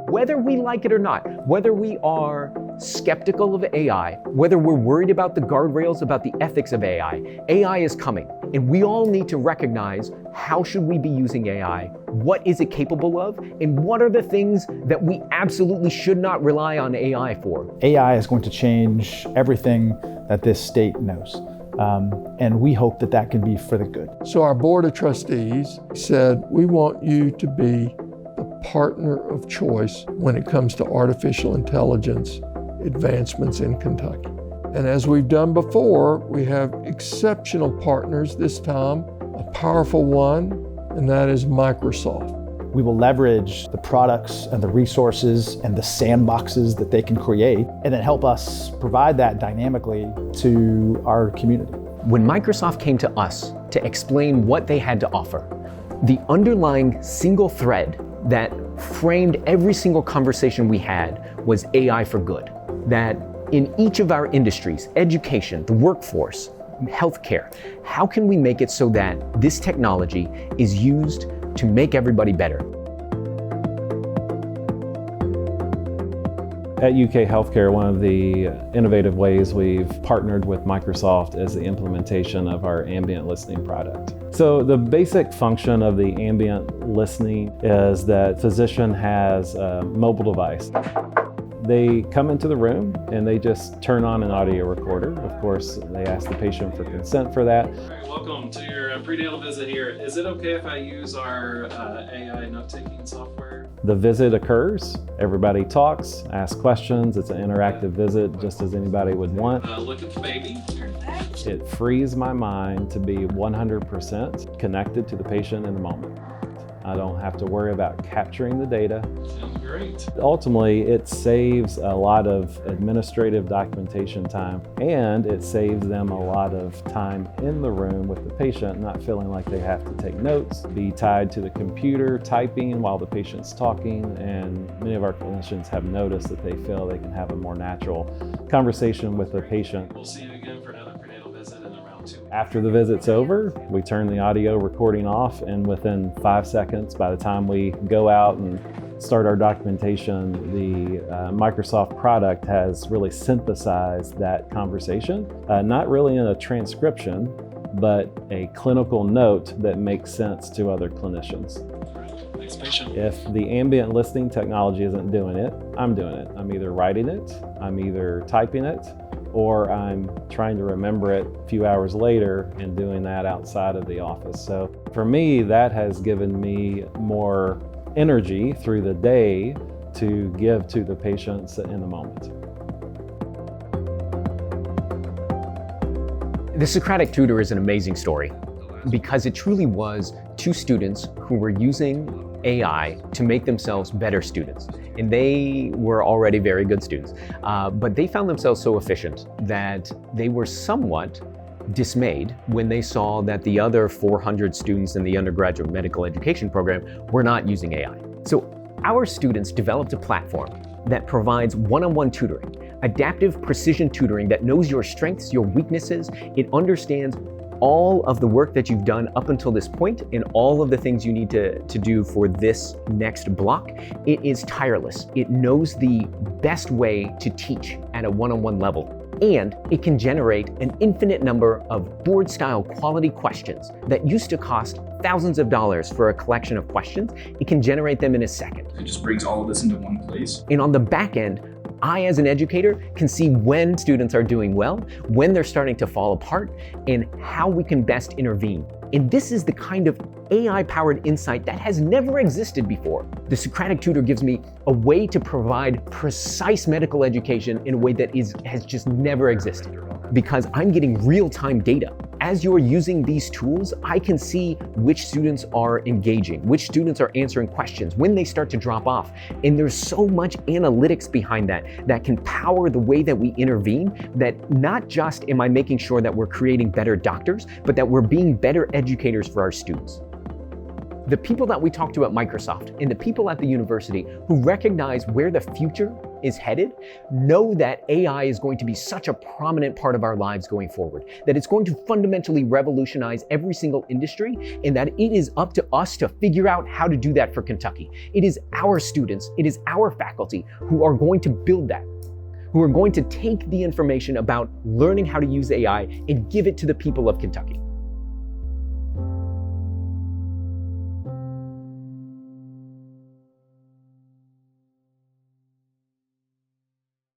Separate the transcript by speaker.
Speaker 1: Whether we like it or not, whether we are skeptical of AI, whether we're worried about the guardrails, about the ethics of AI, AI is coming. And we all need to recognize, how should we be using AI? What is it capable of? And what are the things that we absolutely should not rely on AI for?
Speaker 2: AI is going to change everything that this state knows. And we hope that that can be for the good.
Speaker 3: So our board of trustees said, we want you to be the partner of choice when it comes to artificial intelligence advancements in Kentucky. And as we've done before, we have exceptional partners this time, a powerful one, and that is Microsoft.
Speaker 2: We will leverage the products and the resources and the sandboxes that they can create, and then help us provide that dynamically to our community.
Speaker 1: When Microsoft came to us to explain what they had to offer, the underlying single thread that framed every single conversation we had was AI for good. That in each of our industries, education, the workforce, healthcare, how can we make it so that this technology is used to make everybody better?
Speaker 4: At UK Healthcare, one of the innovative ways we've partnered with Microsoft is the implementation of our ambient listening product. So the basic function of the ambient listening is that physician has a mobile device. They come into the room and they just turn on an audio recorder. Of course, they ask the patient for consent for that.
Speaker 5: All right, welcome to your prenatal visit here. Is it okay if I use our AI note-taking software?
Speaker 4: The visit occurs, everybody talks, asks questions. It's an interactive visit, just as anybody would want.
Speaker 5: Look at the baby.
Speaker 4: It frees my mind to be 100% connected to the patient in the moment. I don't have to worry about capturing the data.
Speaker 5: Sounds great.
Speaker 4: Ultimately, it saves a lot of administrative documentation time, and it saves them a lot of time in the room with the patient, not feeling like they have to take notes, be tied to the computer, typing while the patient's talking. And many of our clinicians have noticed that they feel they can have a more natural conversation with the patient.
Speaker 5: We'll see you again for another prenatal visit in around 2 weeks.
Speaker 4: After the visit's over, we turn the audio recording off, and within 5 seconds, by the time we go out and start our documentation, the Microsoft product has really synthesized that conversation, not really in a transcription, but a clinical note that makes sense to other clinicians.
Speaker 5: Thanks, patient.
Speaker 4: If the ambient listening technology isn't doing it, I'm doing it. I'm either writing it, I'm either typing it, or I'm trying to remember it a few hours later and doing that outside of the office. So for me, that has given me more energy through the day to give to the patients in the moment.
Speaker 1: The Socratic Tutor is an amazing story because it truly was two students who were using AI to make themselves better students. And they were already very good students, but they found themselves so efficient that they were somewhat dismayed when they saw that the other 400 students in the undergraduate medical education program were not using AI. So our students developed a platform that provides one-on-one tutoring, adaptive precision tutoring that knows your strengths, your weaknesses. It understands all of the work that you've done up until this point and all of the things you need to do for this next block. It is tireless. It knows the best way to teach at a one-on-one level. And it can generate an infinite number of board-style quality questions that used to cost thousands of dollars for a collection of questions. It can generate them in a second.
Speaker 6: It just brings all of this into one place.
Speaker 1: And on the back end, I, as an educator, can see when students are doing well, when they're starting to fall apart, and how we can best intervene. And this is the kind of AI-powered insight that has never existed before. The Socratic Tutor gives me a way to provide precise medical education in a way that has just never existed, because I'm getting real-time data. As you're using these tools, I can see which students are engaging, which students are answering questions, when they start to drop off. And there's so much analytics behind that can power the way that we intervene, that not just am I making sure that we're creating better doctors, but that we're being better educators for our students. The people that we talk to at Microsoft and the people at the university who recognize where the future is headed, know that AI is going to be such a prominent part of our lives going forward, that it's going to fundamentally revolutionize every single industry, and that it is up to us to figure out how to do that for Kentucky. It is our students, it is our faculty who are going to build that, who are going to take the information about learning how to use AI and give it to the people of Kentucky.